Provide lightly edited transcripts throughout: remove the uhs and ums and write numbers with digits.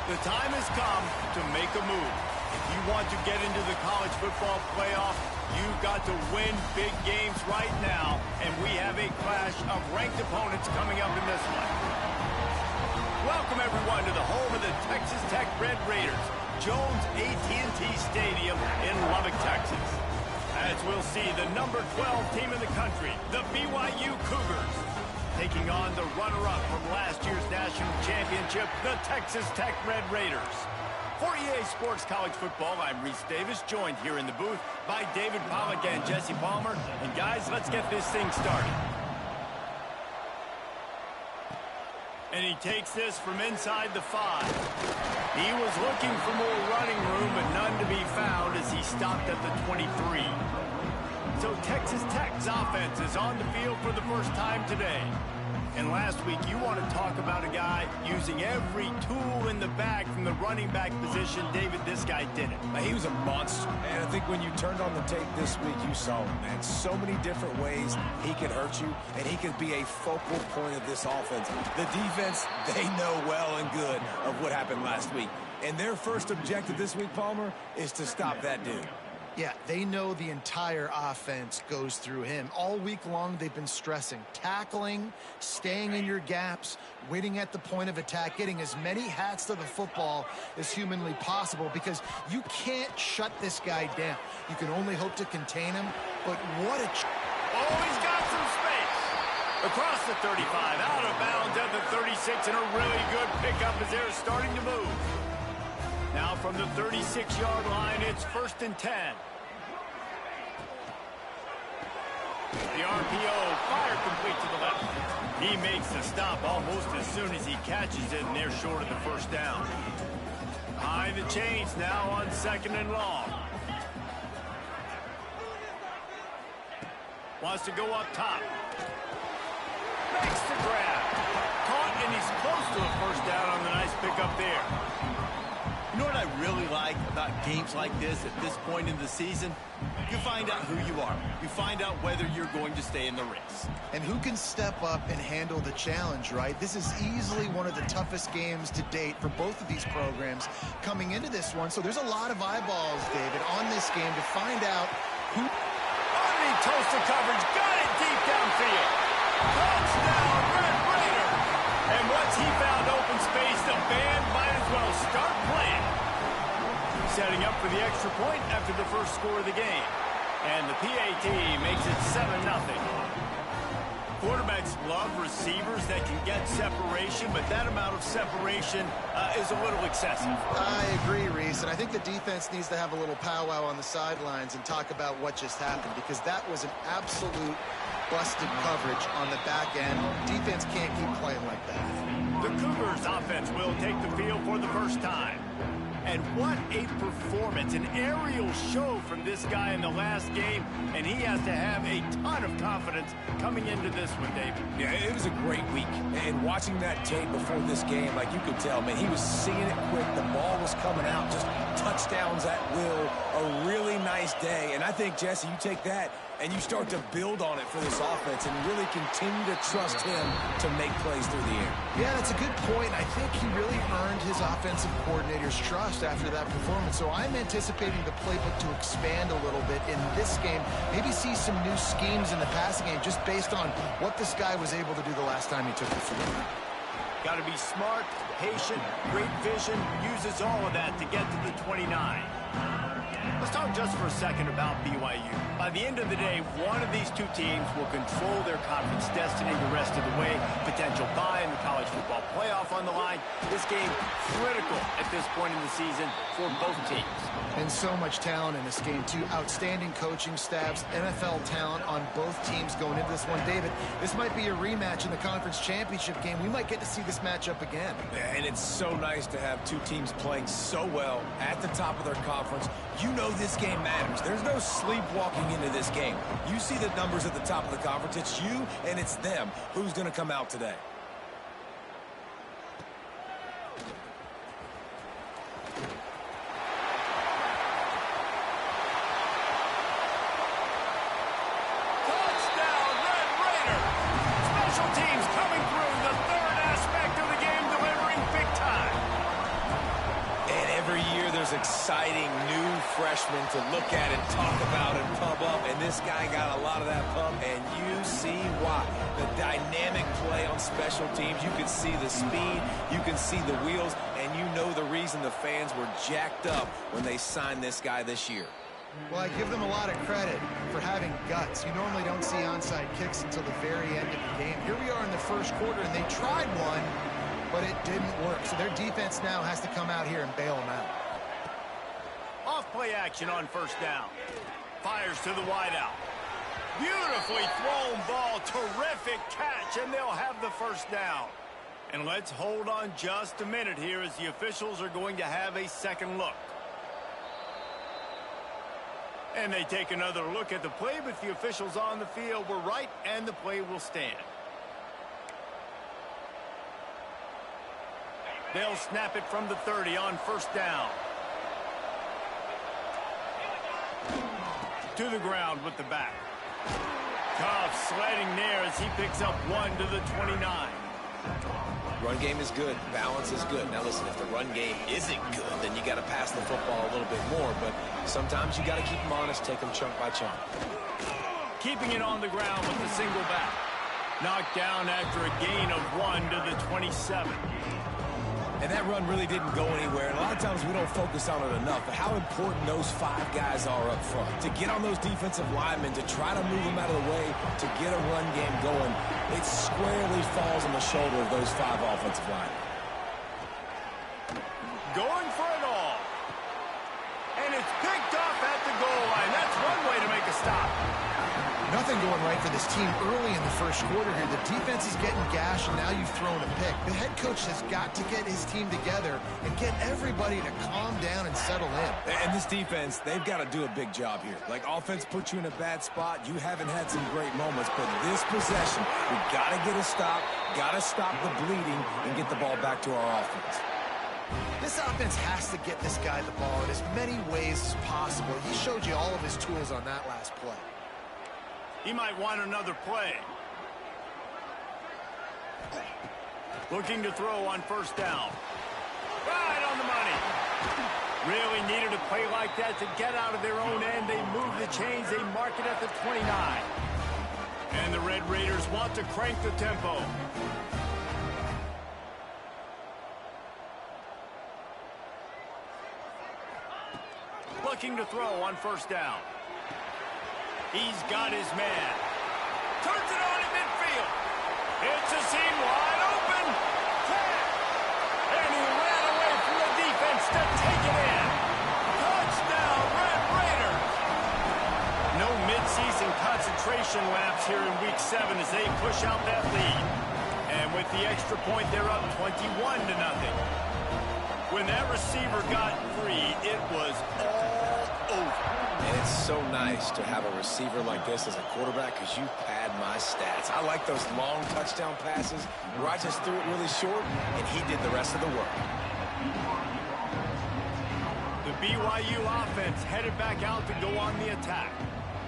The time has come to make a move. If you want to get into the college football playoff, you've got to win big games right now, and we have a clash of ranked opponents coming up in this one. Welcome, everyone, to the home of the Texas Tech Red Raiders, Jones AT&T Stadium in Lubbock, Texas. As we'll see, the number 12 team in the country, the BYU Cougars, taking on the runner-up from last year's national championship, the Texas Tech Red Raiders. For EA Sports College Football, I'm Reese Davis, joined here in the booth by David Pollack and Jesse Palmer. And guys, let's get this thing started. And he takes this from inside the 5. He was looking for more running room, but none to be found as he stopped at the 23. So Texas Tech's offense is on the field for the first time today. And last week, you want to talk about a guy using every tool in the bag from the running back position. David, this guy did it. He was a monster. And I think when you turned on the tape this week, you saw him, man. So many different ways he could hurt you, and he could be a focal point of this offense. The defense, they know well and good of what happened last week. And their first objective this week, Palmer, is to stop that dude. Yeah, they know the entire offense goes through him. All week long, they've been stressing. Tackling, staying in your gaps, waiting at the point of attack, getting as many hats to the football as humanly possible because you can't shut this guy down. You can only hope to contain him, but what a... Oh, he's got some space. Across the 35, out of bounds at the 36, and a really good pickup as they're starting to move. Now from the 36-yard line, it's 1st and 10. The RPO, fire complete to the left. He makes the stop almost as soon as he catches it, and they're short of the first down. High the chains now on 2nd and long. Wants to go up top. Makes the grab. Caught, and he's close to a first down on the nice pickup there. You know what I really like about games like this at this point in the season? You find out who you are. You find out whether you're going to stay in the race. And who can step up and handle the challenge, right? This is easily one of the toughest games to date for both of these programs coming into this one. So there's a lot of eyeballs, David, on this game to find out who... Underneath toasted coverage, got it deep downfield. Touchdown, Red Raider! And once he found open space, the band might as well start playing. Setting up for the extra point after the first score of the game. And the PAT makes it 7-0. Quarterbacks love receivers that can get separation, but that amount of separation is a little excessive. I agree, Reese, and I think the defense needs to have a little powwow on the sidelines and talk about what just happened, because that was an absolute busted coverage on the back end. Defense can't keep playing like that. The Cougars offense will take the field for the first time. And what a performance, an aerial show from this guy in the last game, and he has to have a ton of confidence coming into this one, David. Yeah, it was a great week, and watching that tape before this game, like you could tell, man, he was seeing it quick, the ball was coming out, just touchdowns at will, a really nice day, and I think, Jesse, you take that and you start to build on it for this offense and really continue to trust him to make plays through the air. Yeah, that's a good point. I think he really earned his offensive coordinator's trust after that performance. So I'm anticipating the playbook to expand a little bit in this game. Maybe see some new schemes in the passing game just based on what this guy was able to do the last time he took the field. Got to be smart, patient, great vision, uses all of that to get to the 29. Let's talk just for a second about BYU. By the end of the day, one of these two teams will control their conference destiny the rest of the way. Potential bye in the college football playoff on the line. This game critical at this point in the season for both teams. And so much talent in this game, too. Outstanding coaching staffs, NFL talent on both teams going into this one. David, this might be a rematch in the conference championship game. We might get to see this matchup again. And it's so nice to have two teams playing so well at the top of their conference. You know this game matters. There's no sleepwalking into this game. You see the numbers at the top of the conference. It's you and it's them. Who's going to come out today? exciting new freshman to look at and talk about and pump up, and this guy got a lot of that pump, and you see why. The dynamic play on special teams, you can see the speed, you can see the wheels, and you know the reason the fans were jacked up when they signed this guy this year. Well, I give them a lot of credit for having guts. You normally don't see onside kicks until the very end of the game. Here we are in the first quarter, and they tried one, but it didn't work. So their defense now has to come out here and bail them out. Off-play action on first down. Fires to the wideout. Beautifully thrown ball. Terrific catch, and they'll have the first down. And let's hold on just a minute here as the officials are going to have a second look. And they take another look at the play, but the officials on the field were right, and the play will stand. They'll snap it from the 30 on first down. To the ground with the back. Tough sledding there as he picks up 1 to the 29. Run game is good. Balance is good. Now listen, if the run game isn't good, then you got to pass the football a little bit more. But sometimes you got to keep them honest, take them chunk by chunk. Keeping it on the ground with the single back. Knocked down after a gain of 1 to the 27. And that run really didn't go anywhere. And a lot of times we don't focus on it enough. But how important those 5 guys are up front. To get on those defensive linemen, to try to move them out of the way, to get a run game going, it squarely falls on the shoulder of those 5 offensive linemen. Going for it all. And it's picked off at the goal line. That's one way to make a stop. Nothing going right for this team early in the first quarter here. The defense is getting gashed, and now you've thrown a pick. The head coach has got to get his team together and get everybody to calm down and settle in. And this defense, they've got to do a big job here. Like, offense puts you in a bad spot. You haven't had some great moments, but this possession, we got to get a stop, got to stop the bleeding, and get the ball back to our offense. This offense has to get this guy the ball in as many ways as possible. He showed you all of his tools on that last play. He might want another play. Looking to throw on first down. Right on the money. Really needed a play like that to get out of their own end. They move the chains. They mark it at the 29. And the Red Raiders want to crank the tempo. Looking to throw on first down. He's got his man. Turns it on in midfield. It's a seam wide open. And he ran away from the defense to take it in. Touchdown, Red Raiders. No midseason concentration laps here in Week 7 as they push out that lead. And with the extra point, they're up 21-0. When that receiver got free, it was all over. And it's so nice to have a receiver like this as a quarterback because you pad my stats. I like those long touchdown passes where I just threw it really short and he did the rest of the work. The BYU offense headed back out to go on the attack.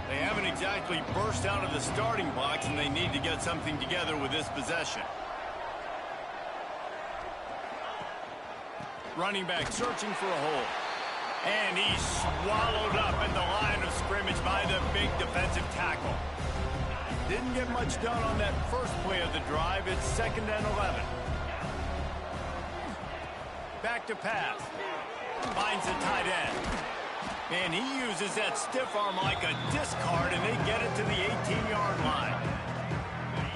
They haven't exactly burst out of the starting blocks, and they need to get something together with this possession. Running back searching for a hole. And he's swallowed up in the line of scrimmage by the big defensive tackle. Didn't get much done on that first play of the drive. It's 2nd and 11. Back to pass. Finds the tight end. And he uses that stiff arm like a discard, and they get it to the 18-yard line.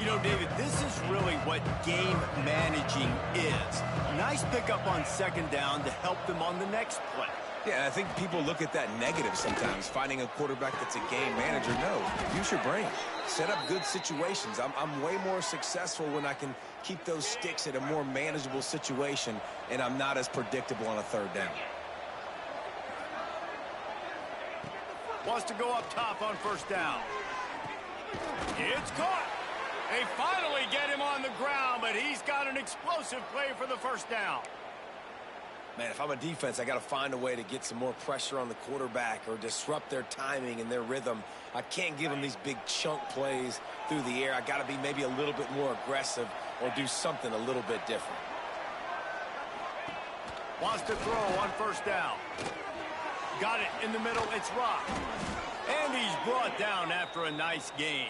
You know, David, this is really what game managing is. Nice pickup on 2nd down to help them on the next play. Yeah, I think people look at that negative sometimes, finding a quarterback that's a game manager. No, use your brain. Set up good situations. I'm way more successful when I can keep those sticks at a more manageable situation, and I'm not as predictable on a 3rd down. Wants to go up top on first down. It's caught. They finally get him on the ground, but he's got an explosive play for the first down. Man, if I'm a defense, I got to find a way to get some more pressure on the quarterback or disrupt their timing and their rhythm. I can't give them these big chunk plays through the air. I got to be maybe a little bit more aggressive or do something a little bit different. Wants to throw on first down. Got it in the middle. It's Rock. And he's brought down after a nice gain.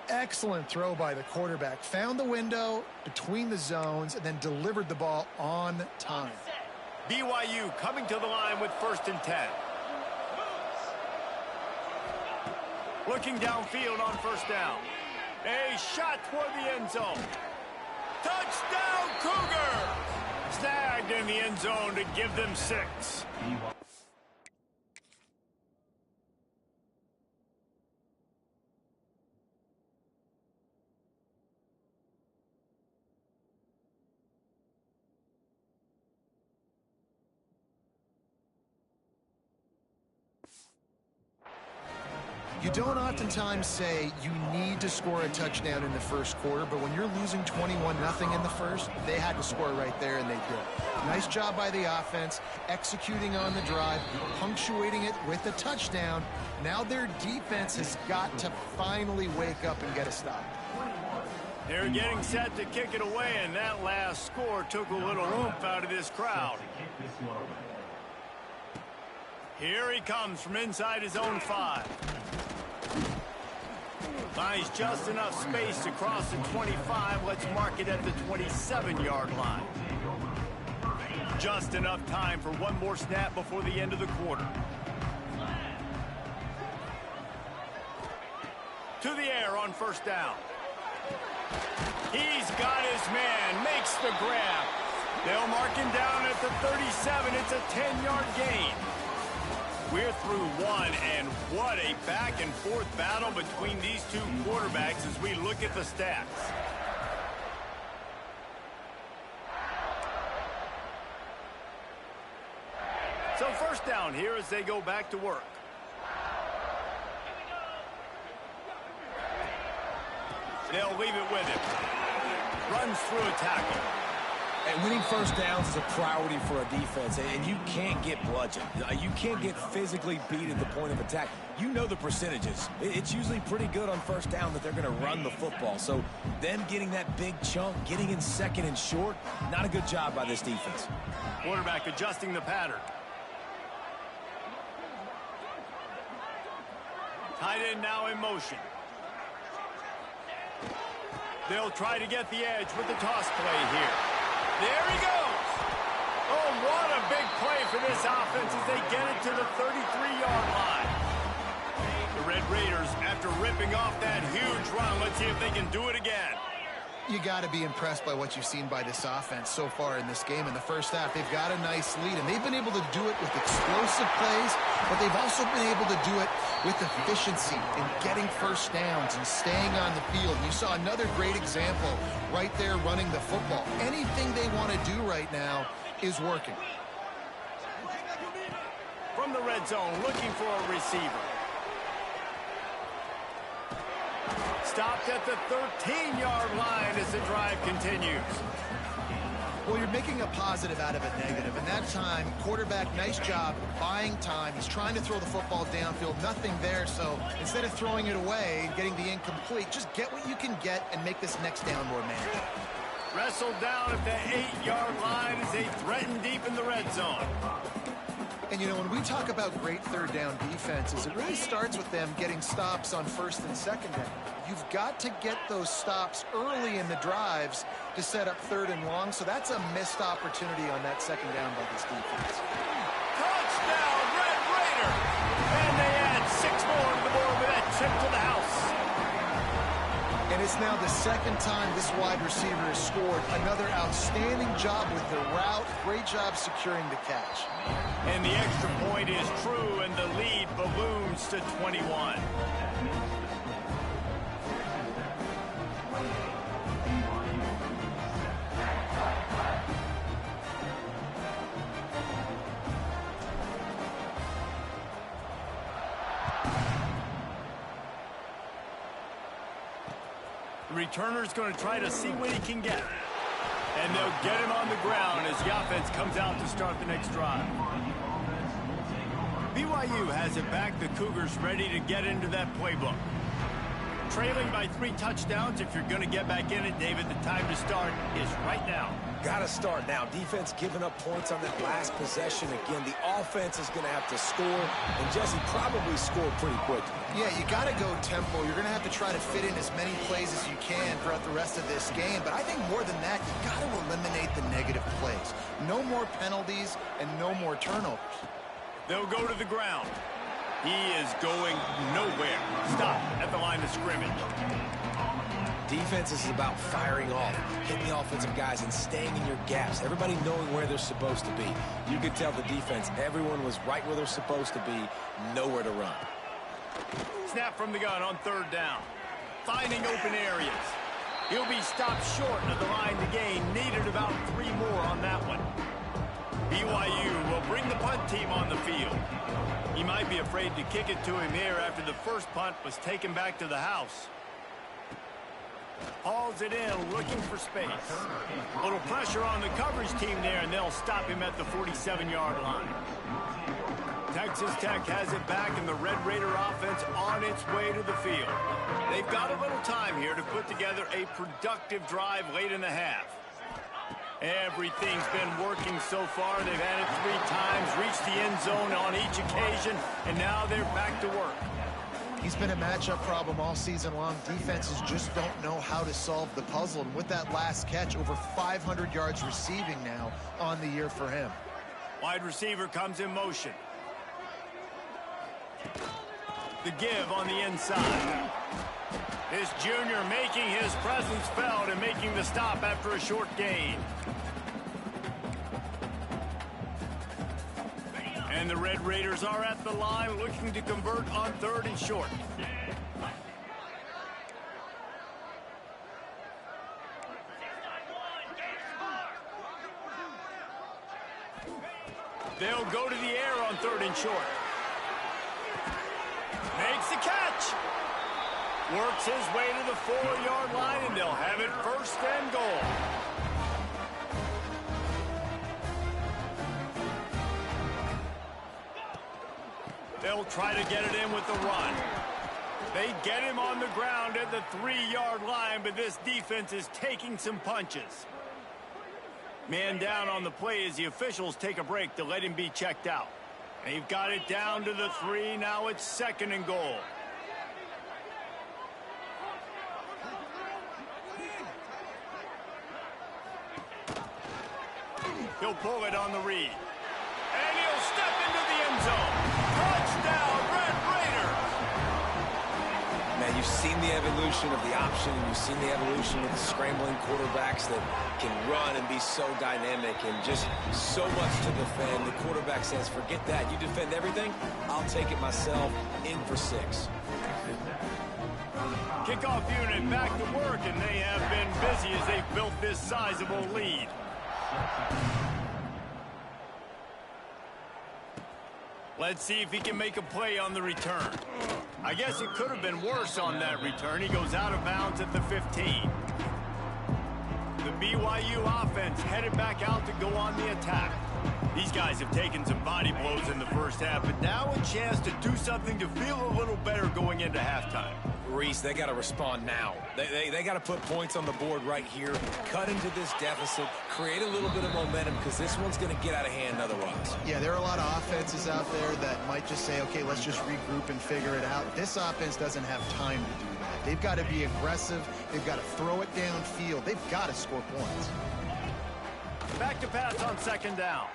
Excellent throw by the quarterback. Found the window between the zones and then delivered the ball on time. BYU coming to the line with 1st and 10. Looking downfield on 1st down. A shot toward the end zone. Touchdown, Cougar! Snagged in the end zone to give them 6. You don't oftentimes say you need to score a touchdown in the first quarter, but when you're losing 21-0 in the first, they had to score right there, and they did. Nice job by the offense, executing on the drive, punctuating it with a touchdown. Now their defense has got to finally wake up and get a stop. They're getting set to kick it away, and that last score took a little oomph out of this crowd. Here he comes from inside his own 5. Finds just enough space to cross the 25. Let's mark it at the 27-yard line. Just enough time for one more snap before the end of the quarter. To the air on 1st down. He's got his man, makes the grab. They'll mark him down at the 37. It's a 10-yard gain. We're through one, and what a back-and-forth battle between these two quarterbacks as we look at the stats. So 1st down here as they go back to work. They'll leave it with him. Runs through a tackle. And winning 1st downs is a priority for a defense, and you can't get bludgeoned. You can't get physically beat at the point of attack. You know the percentages. It's usually pretty good on 1st down that they're going to run the football. So them getting that big chunk, getting in 2nd and short, not a good job by this defense. Quarterback adjusting the pattern. Tight end now in motion. They'll try to get the edge with the toss play here. There he goes. Oh, what a big play for this offense as they get it to the 33-yard line. The Red Raiders, after ripping off that huge run, let's see if they can do it again. You got to be impressed by what you've seen by this offense so far in this game. In the first half, they've got a nice lead, and they've been able to do it with explosive plays, but they've also been able to do it with efficiency in getting 1st downs and staying on the field. You saw another great example right there running the football. Anything they want to do right now is working. From the red zone, looking for a receiver. Stopped at the 13-yard line as the drive continues. Well, you're making a positive out of a negative. And that time, quarterback, nice job buying time. He's trying to throw the football downfield. Nothing there. So instead of throwing it away and getting the incomplete, just get what you can get and make this next down more manageable. Wrestled down at the 8-yard line as they threaten deep in the red zone. And, you know, when we talk about great 3rd down defenses, it really starts with them getting stops on 1st and 2nd down. You've got to get those stops early in the drives to set up 3rd and long, so that's a missed opportunity on that 2nd down by this defense. Touchdown, Red Raider! And they add 6 more to the board with that chip to the house. And it's now the 2nd time this wide receiver has scored. Another outstanding job with the route. Great job securing the catch. And the extra point is true, and the lead balloons to 21. The returner's going to try to see what he can get. And they'll get him on the ground as the offense comes out to start the next drive. BYU has it back. The Cougars ready to get into that playbook. trailing by 3 touchdowns. If you're going to get back in it, David, the time to start is right now. Got to start now. Defense giving up points on that last possession. Again, the offense is going to have to score, and Jesse probably scored pretty quickly. Yeah, you got to go tempo. You're going to have to try to fit in as many plays as you can throughout the rest of this game. But I think more than that, you got to eliminate the negative plays. No more penalties and no more turnovers. They'll go to the ground. He is going nowhere. Stop at the line of scrimmage. Defense is about firing off, hitting the offensive guys, and staying in your gaps. Everybody knowing where they're supposed to be. You could tell the defense, everyone was right where they're supposed to be, nowhere to run. Snap from the gun on 3rd down. Finding open areas. He'll be stopped short of the line to gain. Needed about 3 more on that one. BYU will bring the punt team on the field. He might be afraid to kick it to him here after the first punt was taken back to the house. Hauls it in, looking for space. A little pressure on the coverage team there, and they'll stop him at the 47-yard line. Texas Tech has it back, and the Red Raider offense on its way to the field. They've got a little time here to put together a productive drive late in the half. Everything's been working so far. They've had it 3 times, reached the end zone on each occasion, and now they're back to work. He's been a matchup problem all season long. Defenses just don't know how to solve the puzzle. And with that last catch, over 500 yards receiving now on the year for him. Wide receiver comes in motion. The give on the inside. This junior making his presence felt and making the stop after a short gain. And the Red Raiders are at the line looking to convert on 3rd and short. They'll go to the air on 3rd and short. Makes the catch. Works his way to the 4-yard line, and they'll have it 1st and goal. They'll try to get it in with the run. They get him on the ground at the 3-yard line, but this defense is taking some punches. Man down on the play as the officials take a break to let him be checked out. They've got it down to the 3. Now it's 2nd and goal. He'll pull it on the read. And he'll step into the end zone. Touchdown, Red Raiders! Man, you've seen the evolution of the option, and you've seen the evolution of the scrambling quarterbacks that can run and be so dynamic and just so much to defend. The quarterback says, forget that. You defend everything, I'll take it myself. In for 6. Kickoff unit back to work, and they have been busy as they've built this sizable lead. Let's see if he can make a play on the return. I guess it could have been worse on that return. He goes out of bounds at the 15. The BYU offense headed back out to go on the attack. These guys have taken some body blows in the first half, but now a chance to do something to feel a little better going into halftime. Reese, they got to respond now. They got to put points on the board right here, cut into this deficit, create a little bit of momentum, because this one's going to get out of hand otherwise. Yeah, there are a lot of offenses out there that might just say, okay, let's just regroup and figure it out. This offense doesn't have time to do that. They've got to be aggressive. They've got to throw it downfield. They've got to score points. Back to pass on 2nd down.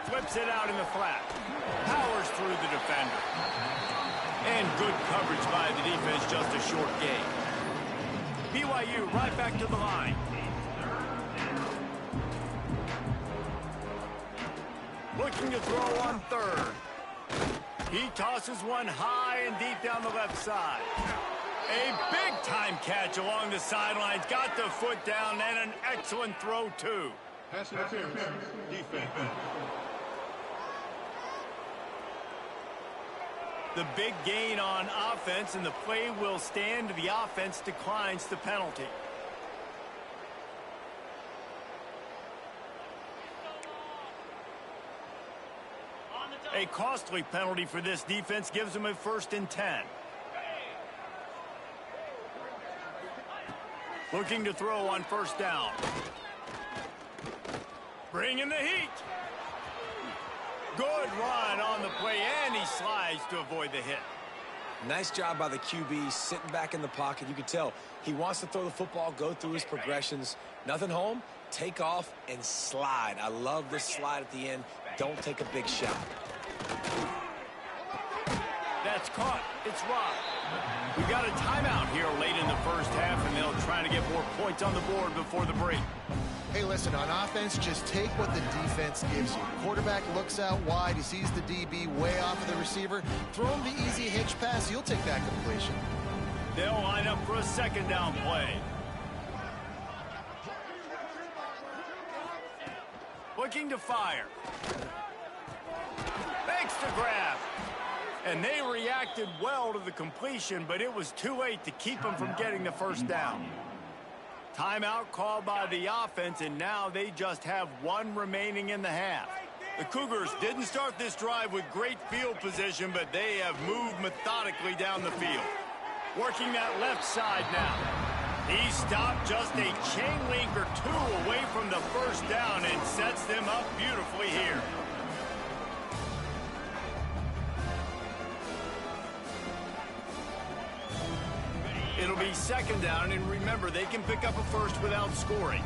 Flips it out in the flat. Powers through the defender. And good coverage by the defense, just a short gain. BYU right back to the line. Looking to throw on 3rd. He tosses one high and deep down the left side. A big-time catch along the sidelines. Got the foot down and an excellent throw, too. Pass interference. Defense. The big gain on offense, and the play will stand. The offense declines the penalty. A costly penalty for this defense gives them a 1st and 10. Looking to throw on first down. Bringing the heat. Good run on the play, and he slides to avoid the hit. Nice job by the QB, sitting back in the pocket. You can tell he wants to throw the football, go through his progressions. Nothing home, take off, and slide. I love this slide at the end. Don't take a big shot. That's caught. It's rocked. We've got a timeout here late in the first half, and they'll try to get more points on the board before the break. Hey, listen, on offense, just take what the defense gives you. Quarterback looks out wide. He sees the DB way off of the receiver. Throw him the easy hitch pass. You'll take that completion. They'll line up for a second down play. Looking to fire. Thanks to grab. And they reacted well to the completion, but it was too late to keep them from getting the first down. Timeout called by the offense, and now they just have one remaining in the half. The Cougars didn't start this drive with great field position, but they have moved methodically down the field. Working that left side now. He stopped just a chain link or two away from the first down and sets them up beautifully here. It'll be second down, and remember, they can pick up a first without scoring.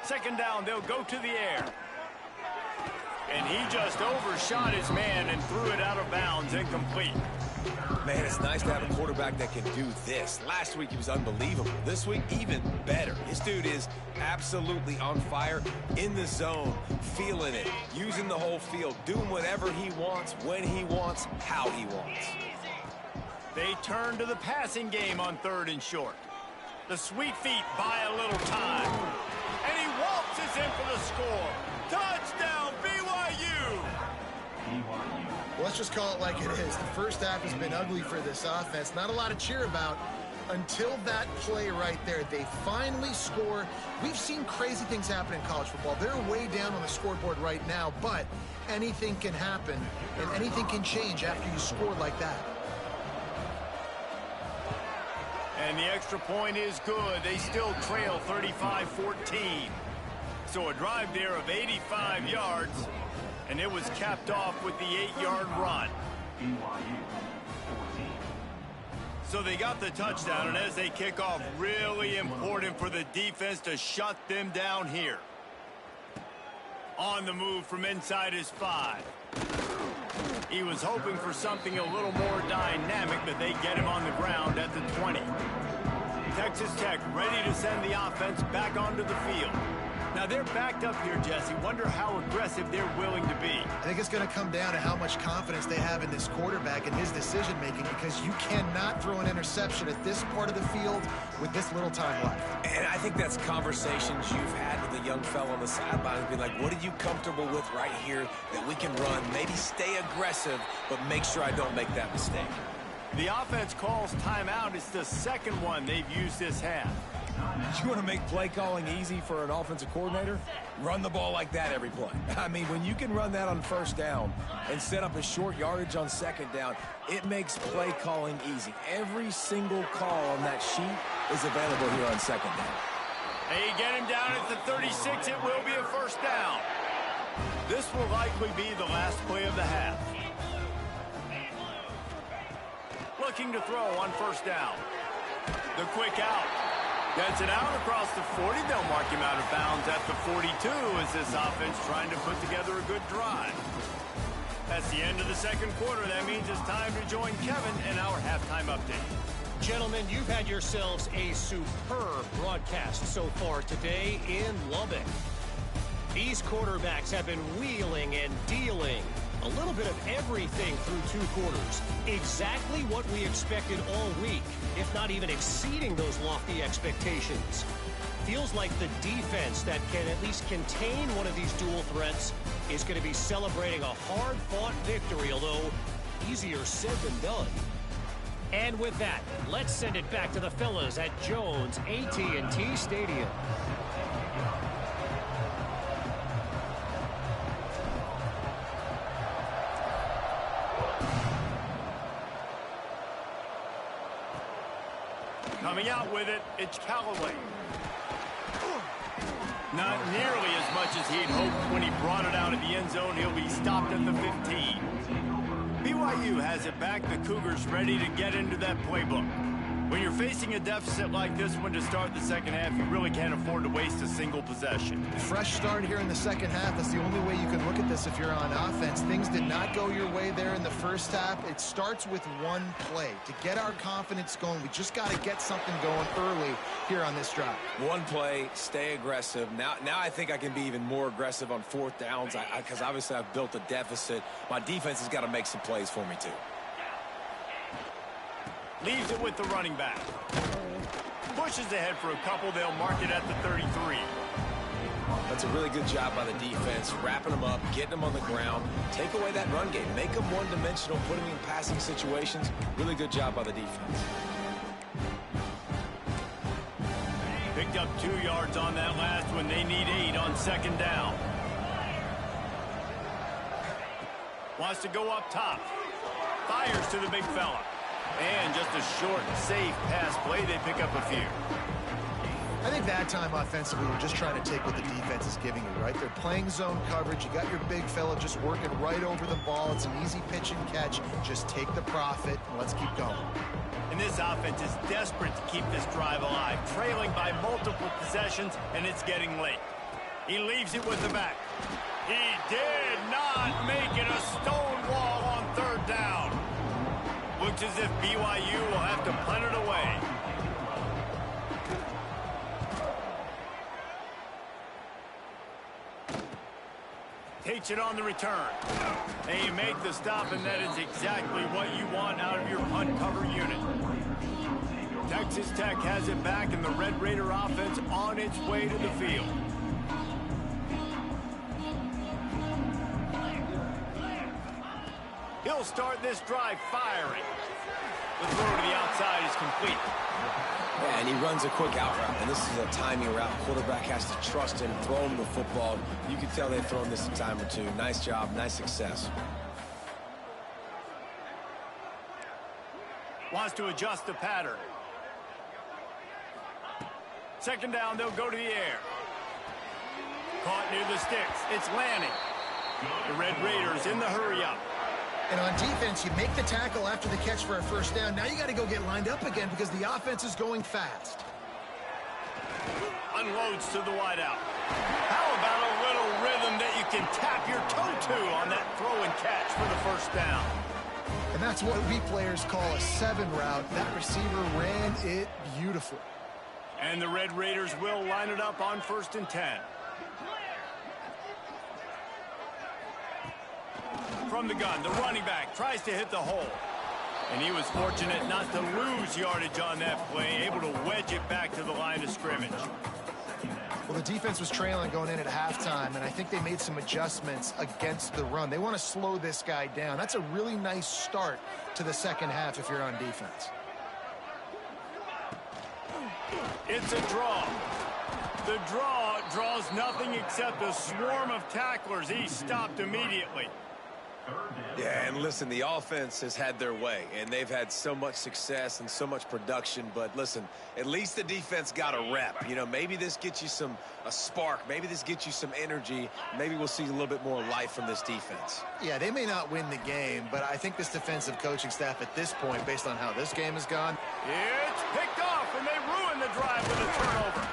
Second down, they'll go to the air. And he just overshot his man and threw it out of bounds, incomplete. Man, it's nice to have a quarterback that can do this. Last week, he was unbelievable. This week, even better. This dude is absolutely on fire, in the zone, feeling it, using the whole field, doing whatever he wants, when he wants, how he wants. They turn to the passing game on third and short. The sweet feet buy a little time. And he waltzes in for the score. Touchdown, BYU! Well, let's just call it like it is. The first half has been ugly for this offense. Not a lot to cheer about until that play right there. They finally score. We've seen crazy things happen in college football. They're way down on the scoreboard right now, but anything can happen, and anything can change after you score like that. And the extra point is good. They still trail 35-14. So a drive there of 85 yards, and it was capped off with the 8-yard run. So they got the touchdown, and as they kick off, really important for the defense to shut them down here. On the move from inside his 5. He was hoping for something a little more dynamic, but they get him on the ground at the 20. Texas Tech ready to send the offense back onto the field. Now they're backed up here, Jesse. Wonder how aggressive they're willing to be. I think it's going to come down to how much confidence they have in this quarterback and his decision-making, because you cannot throw an interception at this part of the field with this little time left. And I think that's conversations you've had with the young fellow on the sideline. Be like, what are you comfortable with right here that we can run? Maybe stay aggressive, but make sure I don't make that mistake. The offense calls timeout. It's the second one they've used this half. You want to make play calling easy for an offensive coordinator? Run the ball like that every play. I mean, when you can run that on first down and set up a short yardage on second down, it makes play calling easy. Every single call on that sheet is available here on second down. They get him down at the 36. It will be a first down. This will likely be the last play of the half. Looking to throw on first down. The quick out. Gets it out across the 40. They'll mark him out of bounds at the 42 as this offense trying to put together a good drive. That's the end of the second quarter. That means it's time to join Kevin in our halftime update. Gentlemen, you've had yourselves a superb broadcast so far today in Lubbock. These quarterbacks have been wheeling and dealing. A little bit of everything through 2 quarters. Exactly what we expected all week, if not even exceeding those lofty expectations. Feels like the defense that can at least contain one of these dual threats is going to be celebrating a hard-fought victory, although easier said than done. And with that, let's send it back to the fellas at Jones AT&T Stadium. Coming out with it, it's Callaway. Not nearly as much as he'd hoped when he brought it out of the end zone. He'll be stopped at the 15. BYU has it back. The Cougars ready to get into that playbook. When you're facing a deficit like this one to start the second half, you really can't afford to waste a single possession. Fresh start here in the second half. That's the only way you can look at this if you're on offense. Things did not go your way there in the first half. It starts with one play. To get our confidence going, we just got to get something going early here on this drive. One play, stay aggressive. Now I think I can be even more aggressive on fourth downs because obviously I've built a deficit. My defense has got to make some plays for me too. Leaves it with the running back. Pushes ahead for a couple. They'll mark it at the 33. That's a really good job by the defense, wrapping them up, getting them on the ground. Take away that run game. Make them one-dimensional, put them in passing situations. Really good job by the defense. Picked up 2 yards on that last one. They need 8 on second down. Wants to go up top. Fires to the big fella. And just a short, safe pass play. They pick up a few. I think that time offensively, we're just trying to take what the defense is giving you, right? They're playing zone coverage. You got your big fella just working right over the ball. It's an easy pitch and catch. Just take the profit and let's keep going. And this offense is desperate to keep this drive alive, trailing by multiple possessions, and it's getting late. He leaves it with the back. He did not make it a stone wall on third down. Looks as if BYU will have to punt it away. Takes it on the return. They make the stop, and that is exactly what you want out of your punt cover unit. Texas Tech has it back, and the Red Raider offense on its way to the field. He'll start this drive firing. The throw to the outside is complete. Yeah, and he runs a quick out route, and this is a timing route. Quarterback has to trust him, throw him the football. You can tell they've thrown this a time or two. Nice job, nice success. Wants to adjust the pattern. Second down, they'll go to the air. Caught near the sticks. It's Lanning. The Red Raiders in the hurry-up. And on defense, you make the tackle after the catch for a first down. Now you got to go get lined up again because the offense is going fast. Unloads to the wideout. How about a little rhythm that you can tap your toe to on that throw and catch for the first down? And that's what we players call a 7 route. That receiver ran it beautiful. And the Red Raiders will line it up on 1st and 10. From the gun, the running back tries to hit the hole. And he was fortunate not to lose yardage on that play, able to wedge it back to the line of scrimmage. Well, the defense was trailing going in at halftime, and I think they made some adjustments against the run. They want to slow this guy down. That's a really nice start to the second half if you're on defense. It's a draw. The draw draws nothing except a swarm of tacklers. He's stopped immediately. Yeah, and listen, the offense has had their way, and they've had so much success and so much production. But listen, at least the defense got a rep. You know, maybe this gets you a spark. Maybe this gets you some energy. Maybe we'll see a little bit more life from this defense. Yeah, they may not win the game, but I think this defensive coaching staff at this point, based on how this game has gone. It's picked off, and they ruin the drive with a turnover.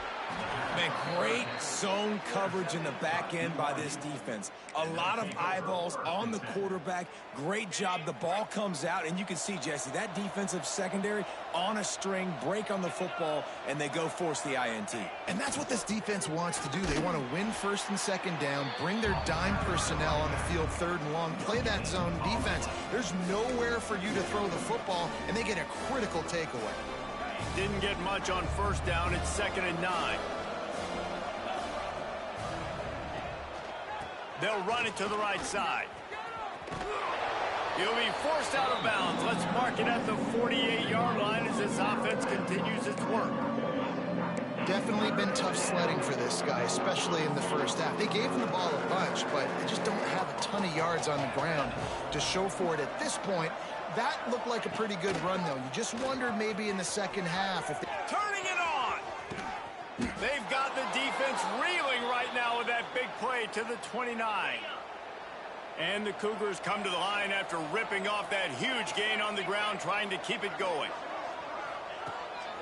Man, great zone coverage in the back end by this defense. A lot of eyeballs on the quarterback. Great job. The ball comes out, and you can see, Jesse, that defensive secondary on a string, break on the football, and they go force the INT. And that's what this defense wants to do. They want to win 1st and 2nd down, bring their dime personnel on the field 3rd and long, play that zone defense. There's nowhere for you to throw the football, and they get a critical takeaway. Didn't get much on 1st down. It's 2nd and 9. They'll run it to the right side. He'll be forced out of bounds. Let's mark it at the 48-yard line as this offense continues its work. Definitely been tough sledding for this guy, especially in the first half. They gave him the ball a bunch, but they just don't have a ton of yards on the ground to show for it at this point. That looked like a pretty good run, though. You just wondered maybe in the second half if they... Turning it on! They've got the defense reeling right now with that big play to the 29. And the Cougars come to the line after ripping off that huge gain on the ground, trying to keep it going.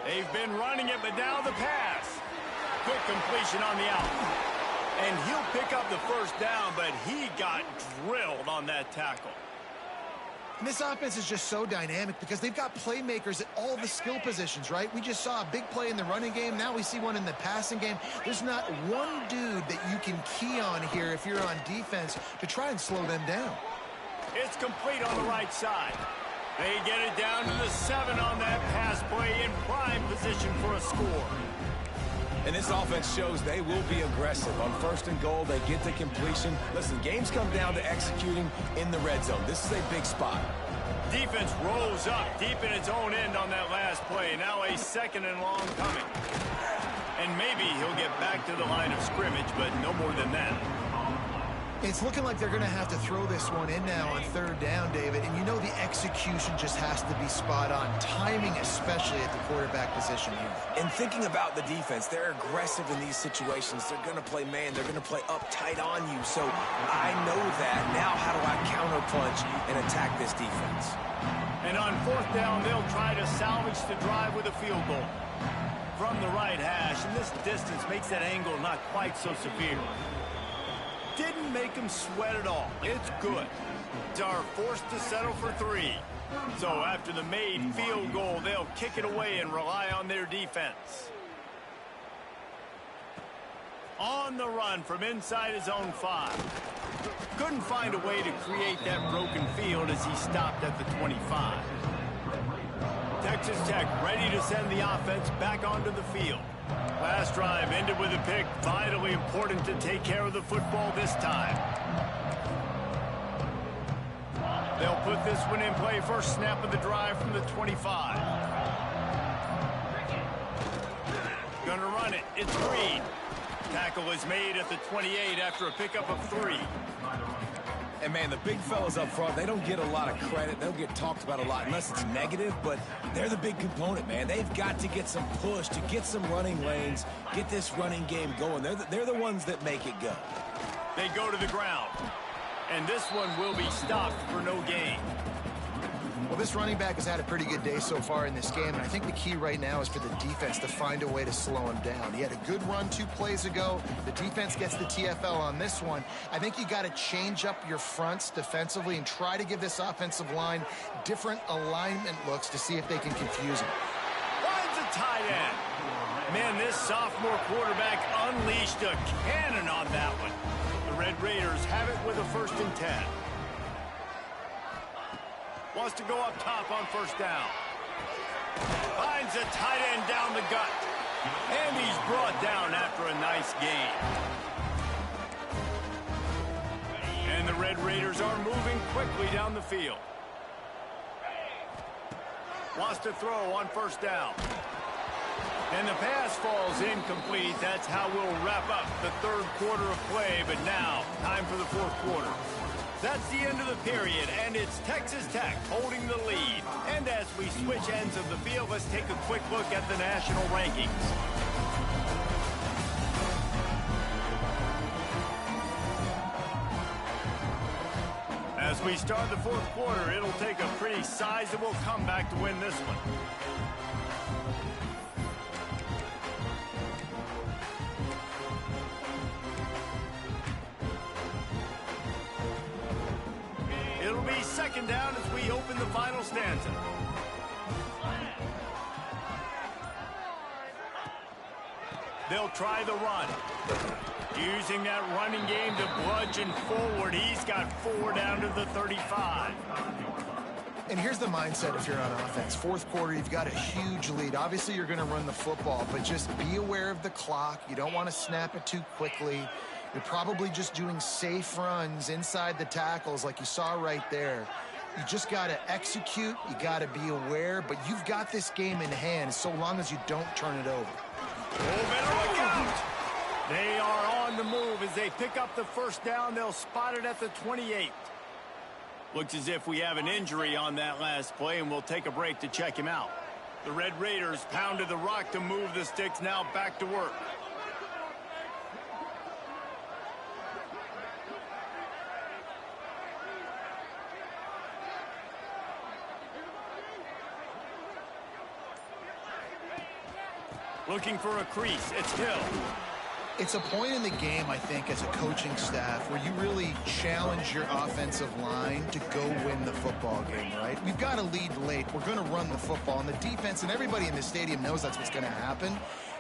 They've been running it, but now the pass. Quick completion on the out. And he'll pick up the first down, but he got drilled on that tackle. And this offense is just so dynamic because they've got playmakers at all the skill positions, right? We just saw a big play in the running game. Now we see one in the passing game. There's not one dude that you can key on here if you're on defense to try and slow them down. It's complete on the right side. They get it down to the 7 on that pass play in prime position for a score. And this offense shows they will be aggressive. On 1st and goal, they get the completion. Listen, games come down to executing in the red zone. This is a big spot. Defense rolls up deep in its own end on that last play. Now a 2nd and long coming. And maybe he'll get back to the line of scrimmage, but no more than that. It's looking like they're going to have to throw this one in now on 3rd down, David. And you know the execution just has to be spot on. Timing, especially at the quarterback position here. And thinking about the defense, they're aggressive in these situations. They're going to play man. They're going to play up tight on you. So I know that. Now how do I counterpunch and attack this defense? And on 4th down, they'll try to salvage the drive with a field goal from the right hash. And this distance makes that angle not quite so severe. Didn't make him sweat at all. It's good. They are forced to settle for 3. So after the made field goal, they'll kick it away and rely on their defense. On the run from inside his own 5. Couldn't find a way to create that broken field as he stopped at the 25. Texas Tech ready to send the offense back onto the field. Last drive ended with a pick. Vitally important to take care of the football this time. They'll put this one in play. First snap of the drive from the 25. Gonna run it. It's Green. Tackle is made at the 28 after a pickup of 3. And, man, the big fellas up front, they don't get a lot of credit. They don't get talked about a lot unless it's negative, but they're the big component, man. They've got to get some push, to get some running lanes, get this running game going. They're the ones that make it go. They go to the ground, and this one will be stopped for no gain. Well, this running back has had a pretty good day so far in this game, and I think the key right now is for the defense to find a way to slow him down. He had a good run 2 plays ago. The defense gets the TFL on this one. I think you got to change up your fronts defensively and try to give this offensive line different alignment looks to see if they can confuse him. Finds a tight end. Man, this sophomore quarterback unleashed a cannon on that one. The Red Raiders have it with a 1st and 10. Wants to go up top on 1st down. Finds a tight end down the gut. And he's brought down after a nice gain. And the Red Raiders are moving quickly down the field. Wants to throw on 1st down. And the pass falls incomplete. That's how we'll wrap up the 3rd quarter of play. But now, time for the 4th quarter. That's the end of the period, and it's Texas Tech holding the lead. And as we switch ends of the field, let's take a quick look at the national rankings. As we start the 4th quarter, it'll take a pretty sizable comeback to win this one. It'll be 2nd down as we open the final stanza. They'll try the run. Using that running game to bludgeon forward. He's got 4 down to the 35. And here's the mindset if you're on offense. 4th quarter, you've got a huge lead. Obviously, you're going to run the football, but just be aware of the clock. You don't want to snap it too quickly. You're probably just doing safe runs inside the tackles like you saw right there. You just got to execute. You got to be aware, but you've got this game in hand so long as you don't turn it over. Oh, better look out! They are on the move as they pick up the first down. They'll spot it at the 28. Looks as if we have an injury on that last play, and we'll take a break to check him out. The Red Raiders pounded the rock to move the sticks, now back to work. Looking for a crease. It's Hill. It's a point in the game, I think, as a coaching staff where you really challenge your offensive line to go win the football game, right? We've got to lead late. We're going to run the football. And the defense and everybody in the stadium knows that's what's going to happen.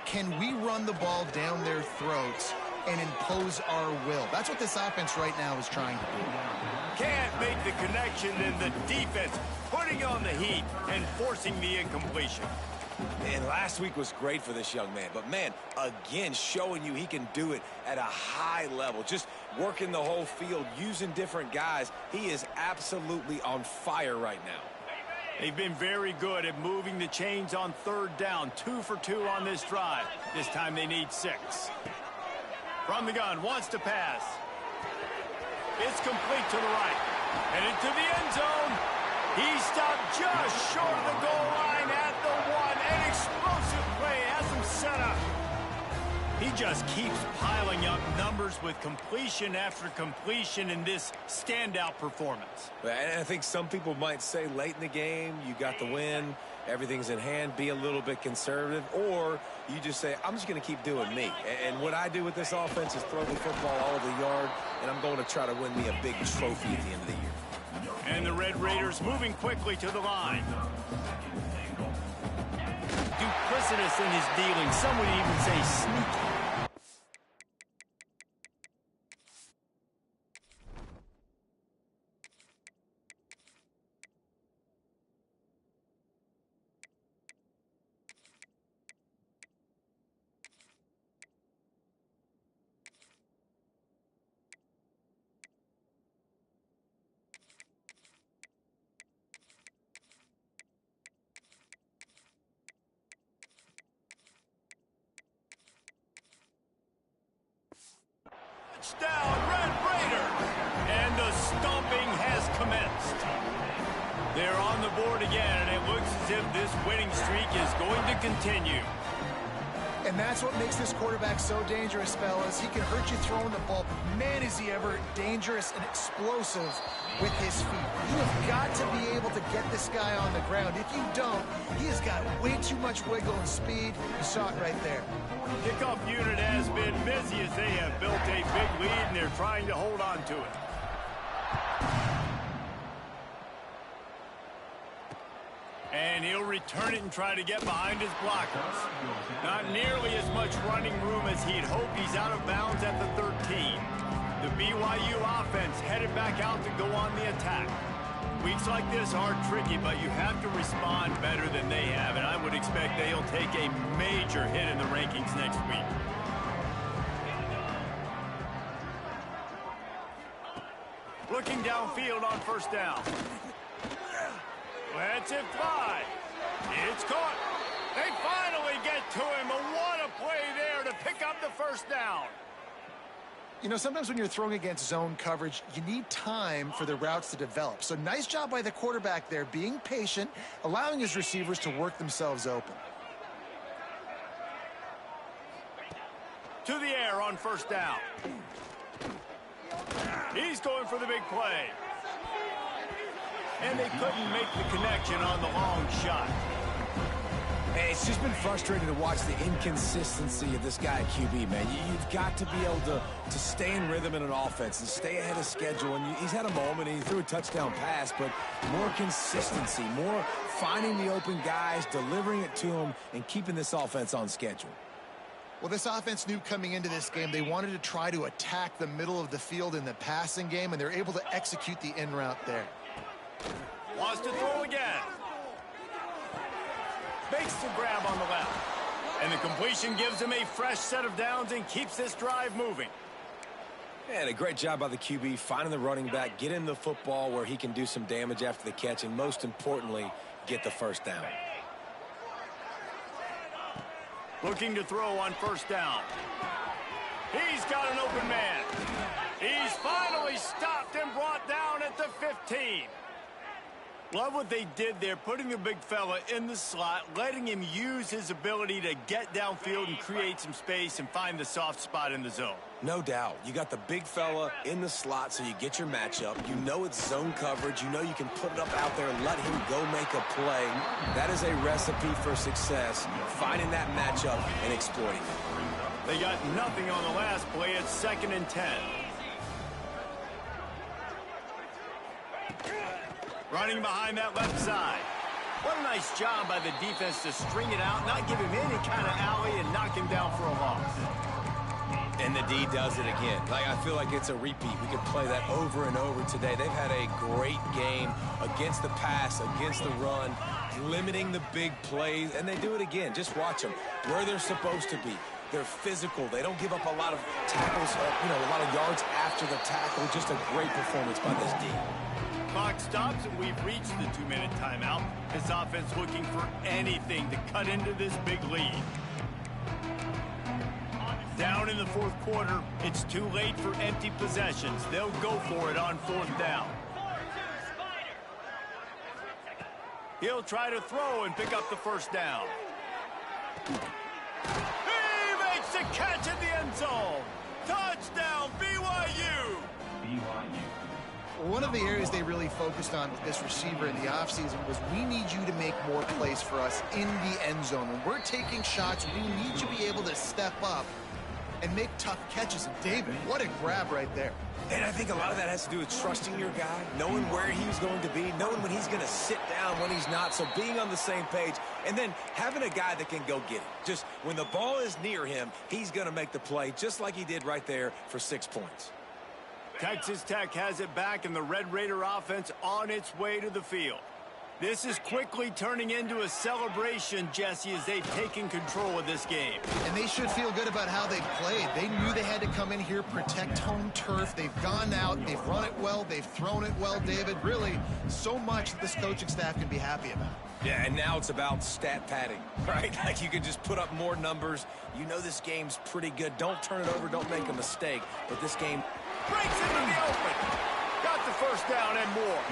Can we run the ball down their throats and impose our will? That's what this offense right now is trying to do. Can't make the connection, and the defense putting on the heat and forcing the incompletion. And last week was great for this young man. But, man, again, showing you he can do it at a high level. Just working the whole field, using different guys. He is absolutely on fire right now. They've been very good at moving the chains on third down. 2 for 2 on this drive. This time they need 6. From the gun, wants to pass. It's complete to the right. And into the end zone. He stopped just short of the goal line at the 1. An explosive play has him set up. He just keeps piling up numbers with completion after completion in this standout performance. And I think some people might say late in the game, you got the win, everything's in hand, be a little bit conservative, or you just say, I'm just going to keep doing me. And what I do with this offense is throw the football all over the yard, and I'm going to try to win me a big trophy at the end of the year. And the Red Raiders moving quickly to the line. Duplicitous in his dealing. Some would even say sneaky. Touchdown, Red Raiders! And the stomping has commenced. They're on the board again, and it looks as if this winning streak is going to continue. And that's what makes this quarterback so dangerous, fellas. He can hurt you throwing the ball, but man, is he ever dangerous and explosive with his feet. You have got to be able to get this guy on the ground. If you don't, he has got way too much wiggle and speed. You saw it right there. Kickoff unit has been busy as they have built a big lead, and they're trying to hold on to it. And he'll return it and try to get behind his blockers. Not nearly as much running room as he'd hoped. He's out of bounds at the 13. The BYU offense headed back out to go on the attack. Weeks like this are tricky, but you have to respond better than they have, and I would expect they'll take a major hit in the rankings next week. Looking downfield on first down. Lets it fly. It's caught. They finally get to him, but what a play there to pick up the first down. You know, sometimes when you're throwing against zone coverage, you need time for the routes to develop. So nice job by the quarterback there, being patient, allowing his receivers to work themselves open. To the air on first down. He's going for the big play. And they couldn't make the connection on the long shot. Hey, it's just been frustrating to watch the inconsistency of this guy at QB, man. You've got to be able to stay in rhythm in an offense and stay ahead of schedule. And he's had a moment, and he threw a touchdown pass, but more consistency, more finding the open guys, delivering it to them, and keeping this offense on schedule. Well, this offense knew coming into this game they wanted to try to attack the middle of the field in the passing game, and they're able to execute the in route there. Wants to throw again. Makes the grab on the left. And the completion gives him a fresh set of downs and keeps this drive moving. And a great job by the QB, finding the running back, getting the football where he can do some damage after the catch, and most importantly, get the first down. Looking to throw on first down. He's got an open man. He's finally stopped and brought down at the 15. Love what they did there, putting the big fella in the slot, letting him use his ability to get downfield and create some space and find the soft spot in the zone. No doubt. You got the big fella in the slot, so you get your matchup. You know it's zone coverage. You know you can put it up out there and let him go make a play. That is a recipe for success, finding that matchup and exploiting it. They got nothing on the last play. It's 2nd and 10. Running behind that left side. What a nice job by the defense to string it out, not give him any kind of alley, and knock him down for a loss. And the D does it again. I feel like it's a repeat. We could play that over and over today. They've had a great game against the pass, against the run, limiting the big plays, and they do it again. Just watch them where they're supposed to be. They're physical. They don't give up a lot of tackles, a lot of yards after the tackle. Just a great performance by this D. Clock stops, and we've reached the 2-minute timeout. This offense looking for anything to cut into this big lead. Down in the 4th quarter, it's too late for empty possessions. They'll go for it on 4th down. He'll try to throw and pick up the first down. He makes the catch in the end zone. Touchdown, BYU! One of the areas they really focused on with this receiver in the offseason was we need you to make more plays for us in the end zone. When we're taking shots, we need you to be able to step up and make tough catches. And David, what a grab right there. And I think a lot of that has to do with trusting your guy, knowing where he's going to be, knowing when he's going to sit down, when he's not. So being on the same page, and then having a guy that can go get it. Just when the ball is near him, he's going to make the play, just like he did right there for 6 points. Texas Tech has it back, and the Red Raider offense on its way to the field. This is quickly turning into a celebration, Jesse, as they've taken control of this game. And they should feel good about how they played. They knew they had to come in here, protect home turf. They've gone out, they've run it well, they've thrown it well, David. Really, so much that this coaching staff can be happy about. Yeah, and now it's about stat padding, right? Like you can just put up more numbers. You know this game's pretty good. Don't turn it over, don't make a mistake. But this game breaks into the open. Got the first down and more.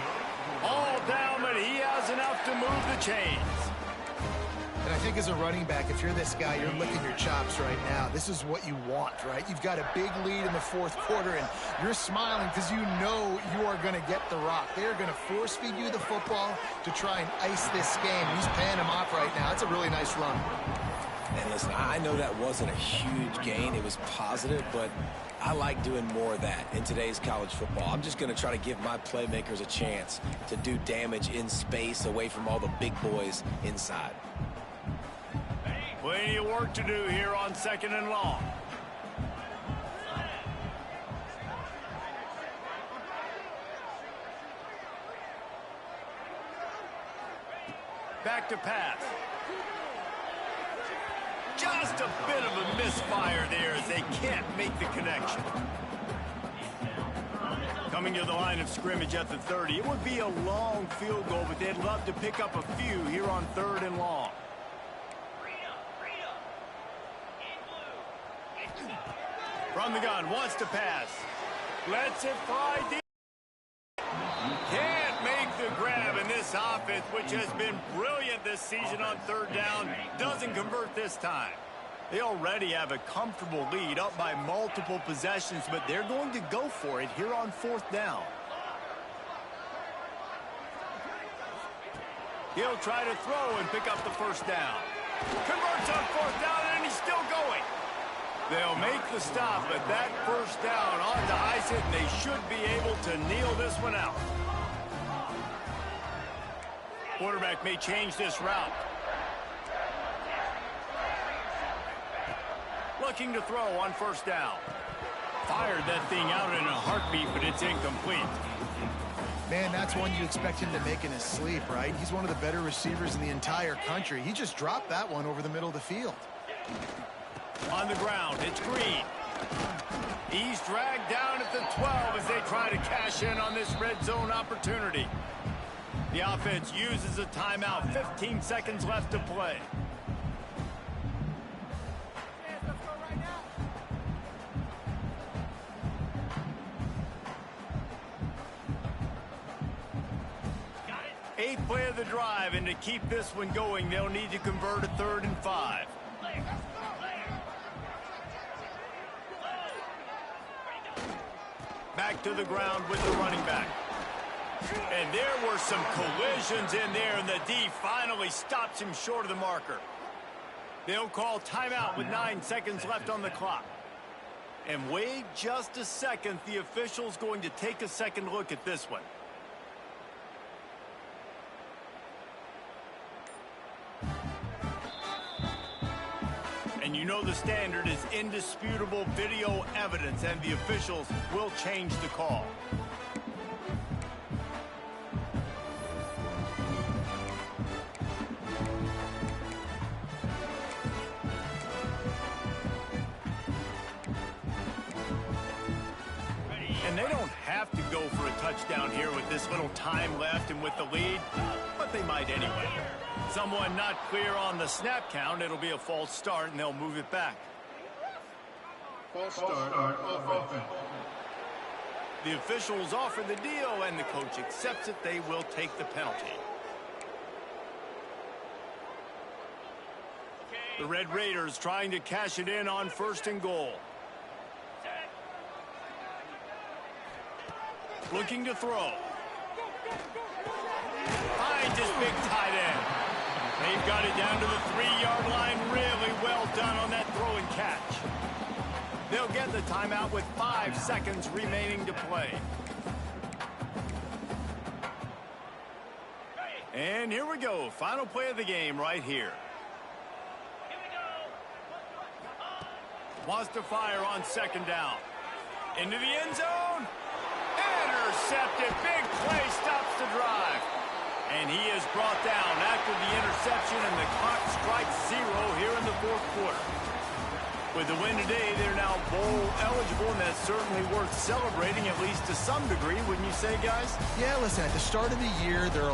All down, but he has enough to move the chains. And I think as a running back, if you're this guy, you're licking your chops right now. This is what you want, right? You've got a big lead in the 4th quarter, and you're smiling because you know you are going to get the rock. They're going to force feed you the football to try and ice this game. He's paying him off right now. It's a really nice run. And listen, I know that wasn't a huge gain. It was positive, but I like doing more of that in today's college football. I'm just going to try to give my playmakers a chance to do damage in space away from all the big boys inside. Plenty of work to do here on 2nd and long. Back to pass. Just a bit of a misfire there as they can't make the connection. Coming to the line of scrimmage at the 30. It would be a long field goal, but they'd love to pick up a few here on 3rd and long. From the gun, wants to pass. Lets it fly deep. Can't make the grab, and this offense, which has been brilliant this season on 3rd down, doesn't convert this time. They already have a comfortable lead up by multiple possessions, but they're going to go for it here on 4th down. He'll try to throw and pick up the first down. Converts on 4th down, and he's still going. They'll make the stop, but that first down ought to ice it, and they should be able to kneel this one out. Quarterback may change this route. Looking to throw on 1st down. Fired that thing out in a heartbeat, but it's incomplete. Man, that's one you expect him to make in his sleep, right? He's one of the better receivers in the entire country. He just dropped that one over the middle of the field. On the ground, it's Green. He's dragged down at the 12 as they try to cash in on this red zone opportunity. The offense uses a timeout. 15 seconds left to play. 8th play of the drive, and to keep this one going, they'll need to convert a 3rd and 5. Back to the ground with the running back. And there were some collisions in there, and the D finally stops him short of the marker. They'll call timeout with 9 seconds left on the clock. And wait just a second. The official's going to take a second look at this one. And you know the standard is indisputable video evidence, and the officials will change the call. And they don't have to go for a touchdown here with this little time left and with the lead, but they might anyway. Someone not clear on the snap count. It'll be a false start, and they'll move it back. False start offense. The officials offer the deal, and the coach accepts it. They will take the penalty. The Red Raiders trying to cash it in on 1st and goal. Looking to throw. Finds his big tight end. They've got it down to the 3-yard line. Really well done on that throw and catch. They'll get the timeout with 5 seconds remaining to play. And here we go. Final play of the game right here. Wants to fire on 2nd down. Into the end zone. Intercepted. Big play stops the drive. And he is brought down after the interception, and the clock strikes 0 here in the 4th quarter. With the win today, they're now bowl eligible, and that's certainly worth celebrating, at least to some degree, wouldn't you say, guys? Yeah, listen, at the start of the year, there are a